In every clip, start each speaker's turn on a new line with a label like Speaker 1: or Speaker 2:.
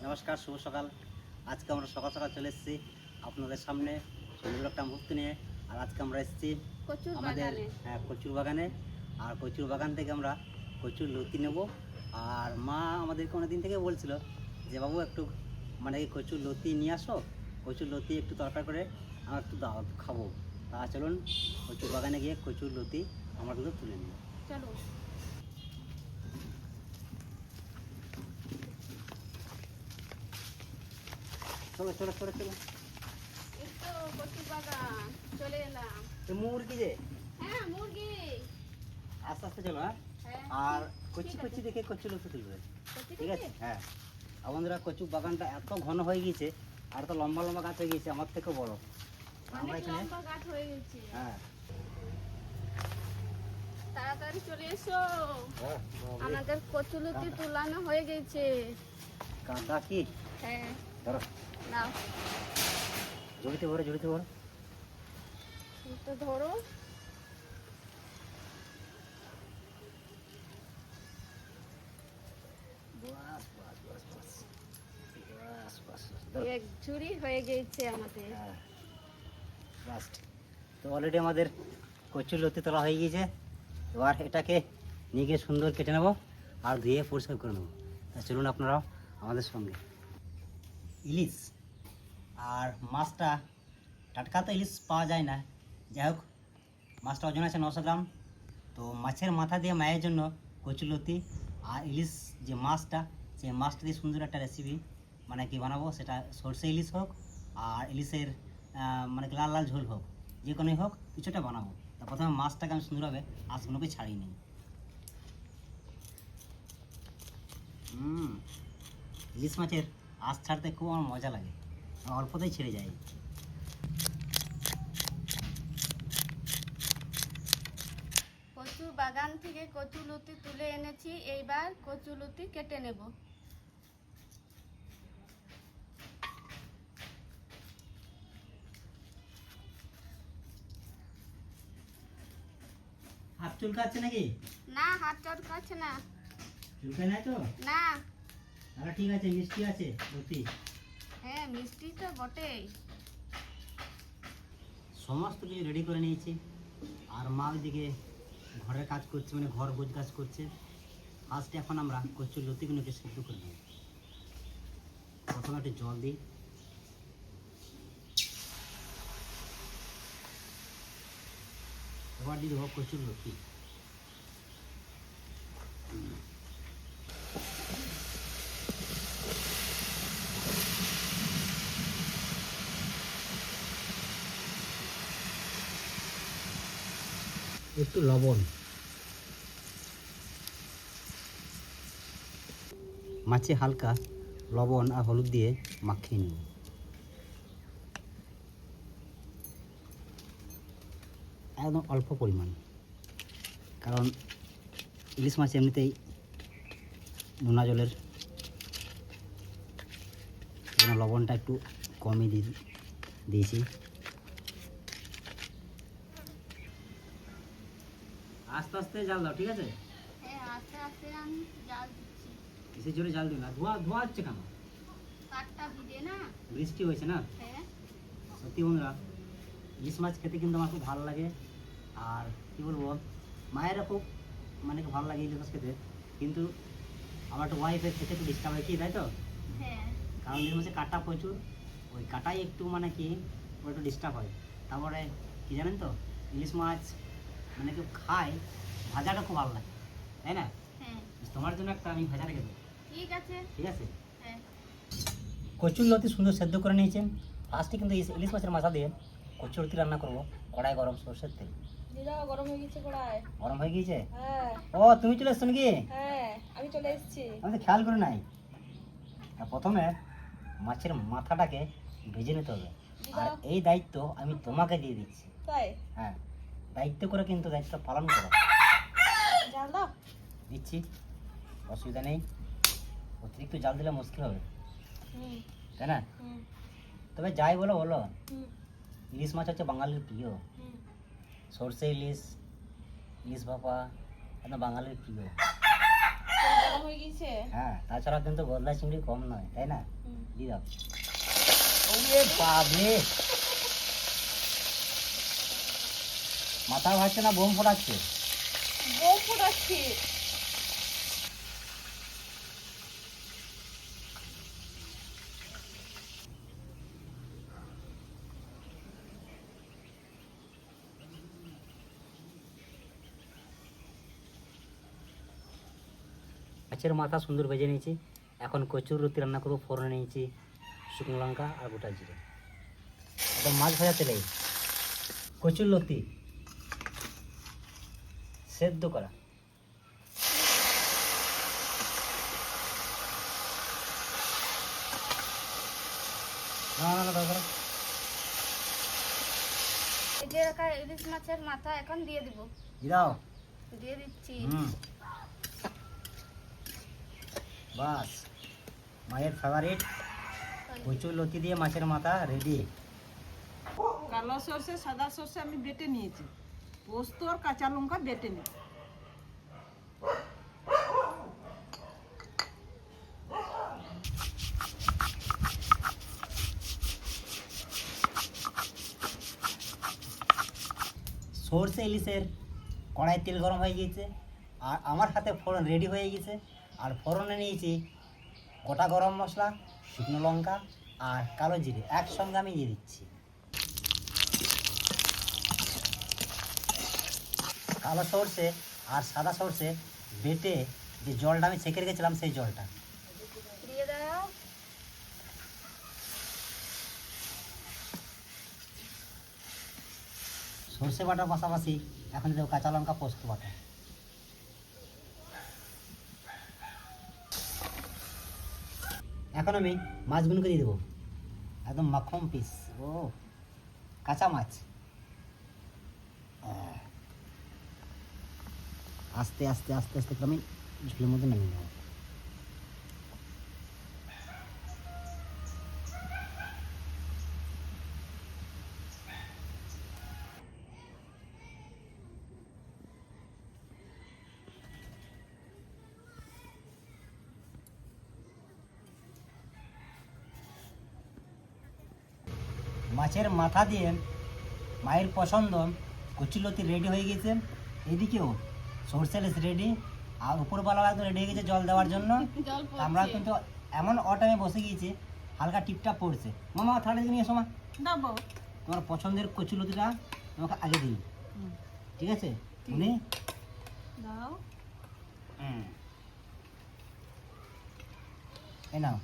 Speaker 1: নমস্কার, শুভ সকাল। আজকে আমরা সকাল সকাল চলে এসেছি আপনাদের সামনে সুন্দর একটা মুহূর্ত নিয়ে। আর আজকে আমরা এসেছি আমাদের কচুর বাগানে। আর কচুর বাগান থেকে আমরা কচুর লতি নেব। আর মা আমাদেরকে অনেকদিন থেকে বলছিল যে বাবু একটু মানে কচুর লতি নিয়ে আসো, কচুর লতি একটু তরকারি করে আমরা একটু খাবো। তা চলুন কচুর বাগানে গিয়ে কচুর লতি আমরা কিন্তু তুলে নিই।
Speaker 2: চলো।
Speaker 1: চলো চলো চলো চলো।
Speaker 2: এই তো কচুর বাগান চলে এলাম।
Speaker 1: মুরগি যে,
Speaker 2: হ্যাঁ মুরগি।
Speaker 1: আস্তে আস্তে চলো। হ্যাঁ,
Speaker 2: হ্যাঁ
Speaker 1: আর কচি কচি দেখে কচু লতি তুলবে,
Speaker 2: কচি
Speaker 1: ঠিক আছে?
Speaker 2: কচি?
Speaker 1: হ্যাঁ, আমাদের কচু বাগানটা এত ঘন হয়ে গিয়েছে আর এত লম্বা লম্বা গাছ হয়ে গিয়েছে, আমার থেকেও বড়। আমরা
Speaker 2: অনেক
Speaker 1: এখানে
Speaker 2: লম্বা গাছ হয়ে গেছে।
Speaker 1: হ্যাঁ
Speaker 2: তাড়াতাড়ি চলে এসো,
Speaker 1: হ্যাঁ,
Speaker 2: আমাদের কচুলতি তুলানো হয়ে গেছে।
Speaker 1: কাঁদা কি
Speaker 2: হ্যাঁ
Speaker 1: ধরো,
Speaker 2: নাও
Speaker 1: জড়িতে ভরো জড়িতে ভরো।
Speaker 2: এই তো ধরো।
Speaker 1: বাস বাস বাস বাস বাস বাস, ধরো।
Speaker 2: এক ঝুড়ি হয়ে গেছে আমাদের।
Speaker 1: হ্যাঁ বাস। তো অলরেডি আমাদের কচুর লতি তোলা হয়ে গিয়েছে। এবার এটাকে নিয়ে গিয়ে সুন্দর কেটে নেবো আর ধুয়ে পরিষ্কার করে নেবো। তা চলুন আপনারাও আমাদের সঙ্গে। ইলিশ আর মাছটা টাটকা তো ইলিশ পাওয়া যায় না, যাই হোক মাছটা ওজন আছে 900 গ্রাম। তো মাছের মাথা দিয়ে মায়ের জন্য কচুলতি আর ইলিশ যে মাছটা, সেই মাছটা দিয়ে সুন্দর একটা রেসিপি মানে কি বানাবো, সেটা সর্ষে ইলিশ হোক আর ইলিশের মানে লাল লাল ঝোল হোক, যে কোনোই হোক কিছুটা বানাবো। তা প্রথমে মাছটাকে আমি সুন্দরভাবে আঁশগুলোকে ছাড়িয়ে নিই। ইলিশ মাছের আঁশ ছাড়তে খুব আমার মজা লাগে, অল্পতেই ছেড়ে যায়।
Speaker 2: কচু বাগান থেকে কচুলতি তুলে এনেছি, এইবার কচুলতি কেটে নেব।
Speaker 1: হাত চুলকাচ্ছে নাকি?
Speaker 2: না হাত চটকাচ্ছে না।
Speaker 1: চুলকায় নাই তো?
Speaker 2: না।
Speaker 1: তাহলে ঠিক আছে, মিষ্টি আছে লতি।
Speaker 2: হ্যাঁ মিষ্টি তো বটেই।
Speaker 1: সমস্ত কিছু রেডি করে নিয়েছি আর মা ওইদিকে ঘরের কাজ করছে, মানে ঘর গোছ কাজ করছে। ফার্স্টে এখন আমরা কচুর লতিগুলোকে সেদ্ধ করে নেব। প্রথমে একটু জল দিই, এবার দিয়ে দেবো কচুর লতি। একটু লবণ, মাছে হালকা লবণ আর হলুদ দিয়ে মাখিয়ে নেব। একদম অল্প পরিমাণ, কারণ ইলিশ মাছ এমনিতেই নোনা জলের, লবণটা একটু কমই দিয়েছি। আস্তে আস্তে জাল দাও, ঠিক আছে?
Speaker 2: হ্যাঁ আস্তে আস্তে আমি জাল দিচ্ছি।
Speaker 1: কিসের জোরে জাল দিও না, ধোয়া ধোয়া হচ্ছে কেন?
Speaker 2: কাঠটা ভিজে না।
Speaker 1: বৃষ্টি হয়েছে না।
Speaker 2: হ্যাঁ
Speaker 1: সত্যি বন্ধুরা, ইলিশ মাছ খেতে কিন্তু আমার খুব ভালো লাগে। আর কি বলবো, মায়েরা খুব মানে খুব ভালো লাগে ইলিশ মাছ খেতে, কিন্তু আমার একটা ওয়াইফের খেতে একটু ডিস্টার্ব হয়, কি তাই তো?
Speaker 2: হ্যাঁ
Speaker 1: কারণ ইলিশ মাছে কাটা প্রচুর, ওই কাটাই একটু মানে কি ওর একটু ডিস্টার্ব হয়। তারপরে কি জানেন তো, ইলিশ মাছ মানে কেউ খায় ভাজাটা খুব ভালো লাগে, তাই না?
Speaker 2: হ্যাঁ
Speaker 1: তোমার জন্য একটা আমি ভাজা রেখে দেবো,
Speaker 2: ঠিক আছে।
Speaker 1: ঠিক আছে?
Speaker 2: হ্যাঁ
Speaker 1: কচুর লতি সুন্দর সেদ্ধ করে নিয়েছেন। ফার্স্টে কিন্তু ইলিশ মাছের মাথা দিয়ে কচুর লতি রান্না করবো। কড়াই গরম, সরষের তেল
Speaker 2: দিদাও গরম হয়ে গেছে কড়াই।
Speaker 1: গরম হয়ে গিয়েছে।
Speaker 2: হ্যাঁ
Speaker 1: ও তুমি চলে এসছো নাকি?
Speaker 2: হ্যাঁ আমি চলে এসেছি।
Speaker 1: আমি তো খেয়াল করে নাই। তা প্রথমে মাছের মাথাটাকে ভেজে নিতে হবে, আর এই দায়িত্ব আমি তোমাকে দিয়ে দিচ্ছি।
Speaker 2: তাই?
Speaker 1: হ্যাঁ, দায়িত্ব করে কিন্তু দায়িত্ব পালন করো।
Speaker 2: জাল দাও।
Speaker 1: দিচ্ছি, অসুবিধা নেই। অতিরিক্ত জাল দিলে মুশকিল হবে,
Speaker 2: হুম
Speaker 1: তাই না?
Speaker 2: হুম
Speaker 1: তবে যাই বলো বলো,
Speaker 2: হুম
Speaker 1: ইলিশ মাছ হচ্ছে বাঙালির প্রিয়।
Speaker 2: হুম।
Speaker 1: সর্ষে ইলিশ, ইলিশ ভাপা একদম বাঙালির প্রিয়।
Speaker 2: তেল গরম হয়ে গেছে।
Speaker 1: হ্যাঁ, তাছাড়া কিন্তু গলদা চিংড়ি কম নয়, তাই না?
Speaker 2: হুম।
Speaker 1: দিয়ে দাও। ওরে বাবরে, মাথা ভাসছে না বোম ফোটাচ্ছে?
Speaker 2: বোম ফুটাচ্ছি।
Speaker 1: মাছের মাথা সুন্দর ভেজে নিয়েছি। এখন কচুর লতি রান্না করবো। ফোড়নে নিয়েছি শুকনো লঙ্কা আর গোটা জিরে। একদম মাছ ভাজা তেলে কচুর লতি সেদ্ধ করা। না না না, দাও দাও।
Speaker 2: এই যে রাখা ইলিশ মাছের মাথা এখন দিয়ে দিব।
Speaker 1: দিয়ে দাও।
Speaker 2: দিয়ে দিচ্ছি।
Speaker 1: বাস, মায়ের ফেভারিট কচুর লতি দিয়ে মাছের মাথা রেডি।
Speaker 3: কালো সর্ষে সাদা সর্ষে আমি বেটে নিয়েছি, পোস্ত আর কাঁচা লঙ্কা বেটে নিই।
Speaker 1: সর্ষে ইলিশের কড়াই তেল গরম হয়ে গিয়েছে, আর আমার হাতে ফোড়ন রেডি হয়ে গেছে। আর ফোড়নে নিয়েছি গোটা গরম মশলা, শুকনো লঙ্কা আর কালো জিরে একসঙ্গে আমি দিয়ে দিচ্ছি। কালো সর্ষে আর সাদা সর্ষে বেটে যে জলটা আমি ছেঁকে রেখেছিলাম সেই জলটা
Speaker 2: দিয়ে দাও।
Speaker 1: সর্ষে বাটার পাশাপাশি এখন দেবো কাঁচা লঙ্কা, পোস্ত বাটা। এখন আমি মাছগুলোকে দিয়ে দেবো, একদম মাখন পিস। ও কাঁচা মাছ। আস্তে আস্তে আস্তে আস্তে করে আমি ঝুলের মধ্যে নামিয়ে নেব। মাছের মাথা দিয়ে মায়ের পছন্দ কচুলতি রেডি হয়ে গেছে। এদিকেও সরষে ইলিশ রেডি, আর উপরবেলাও একদম রেডি হয়ে গেছে জল দেওয়ার জন্য।
Speaker 2: জল
Speaker 1: আমরা
Speaker 2: পড়ছে।
Speaker 1: কিন্তু এমন টাইমে বসে গিয়েছি, হালকা টিপটাপ পড়ছে। মামা থালা দিকে নিয়ে সময়
Speaker 3: দাও বাবু।
Speaker 1: তোমার পছন্দের কচুলতিটা তোমাকে আগে দিই, ঠিক আছে? উনি
Speaker 3: দাও।
Speaker 1: এই নাও,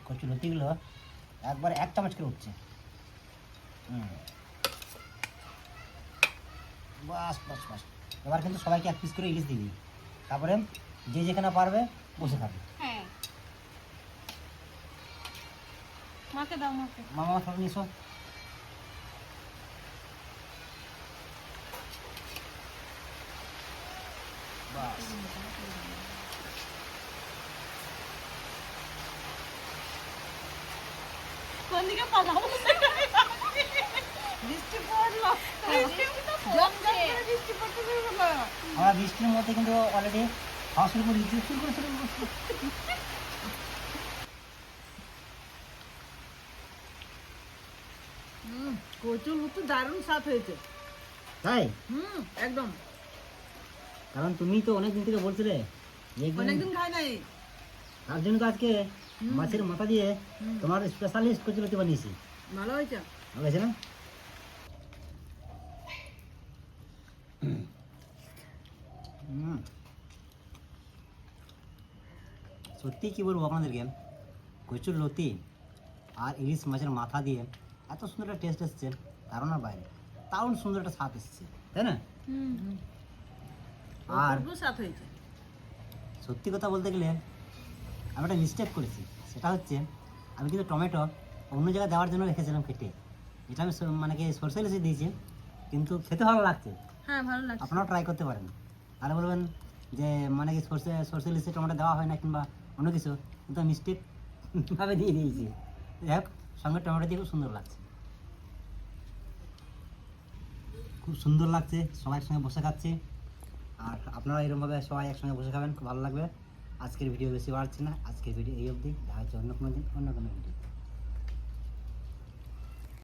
Speaker 1: কচুলতিগুলো একবার 1 চামচ করে উঠছে। বাস বাস বাস। এবার কিন্তু সবাইকে 1 পিস করে ইলিশ দিবি, তারপরে যে যেখানে পারবে বসে খাবে।
Speaker 2: হ্যাঁ।
Speaker 3: মাকে দাও মাকে।
Speaker 1: মামা থালা নিয়ে এসো। বাস,
Speaker 3: কোন দিকে পালাবো? বৃষ্টি পড়লো। জম জম করে বৃষ্টি পড়তে শুরু করলো।
Speaker 1: আমরা বৃষ্টির মধ্যে কিন্তু অলরেডি খাওয়া শুরু করে দিচ্ছি। শুরু করে শুরু করে।
Speaker 3: কচুর মতো দারুণ স্বাদ হয়েছে।
Speaker 1: তাই?
Speaker 3: একদম।
Speaker 1: কারণ তুমি তো অনেকদিন থেকে বলছিলে যে একদিন,
Speaker 3: অনেকদিন খাই নাই।
Speaker 1: তার জন্য তো আজকে মাছের মাথা দিয়ে তোমার স্পেশালিস্ট কচুলতি বানিয়েছি।
Speaker 3: ভালো হয়েছে।
Speaker 1: ভালো হয়েছে না? সত্যি কি বলবো আপনাদেরকে, কচুর লতি আর ইলিশ মাছের মাথা দিয়ে এত সুন্দর একটা টেস্ট এসছে ধারণার বাইরে। দারুণ সুন্দর একটা স্বাদ এসছে, তাই না? আর
Speaker 3: অপূর্ব স্বাদ হয়েছে।
Speaker 1: সত্যি কথা বলতে গেলে আমি একটা মিস্টেক করেছি। সেটা হচ্ছে আমি কিন্তু টমেটো অন্য জায়গায় দেওয়ার জন্য রেখেছিলাম কেটে। এটা আমি মানে কি সরষে ইলিশে দিয়েছি, কিন্তু খেতে ভালো লাগছে।
Speaker 3: হ্যাঁ ভালো লাগছে।
Speaker 1: আপনারাও ট্রাই করতে পারেন। তাহলে বলবেন যে মানে কি সরষে ইলিশে টমেটো দেওয়া হয় না কিংবা অন্য কিছু, কিন্তু মিস্টেক ভাবে দিয়ে দিয়েছি। যাই হোক, সঙ্গে টমেটো দিয়ে খুব সুন্দর লাগছে, খুব সুন্দর লাগছে। সবার সঙ্গে বসে খাচ্ছি, আর আপনারা এরকমভাবে সবাই একসঙ্গে বসে খাবেন, খুব ভালো লাগবে। আজকের ভিডিও বেশি বাড়ছে না, আজকের ভিডিও এই অবধি, দেখা হচ্ছে অন্য কোনো দিন অন্য কোনো ভিডিও।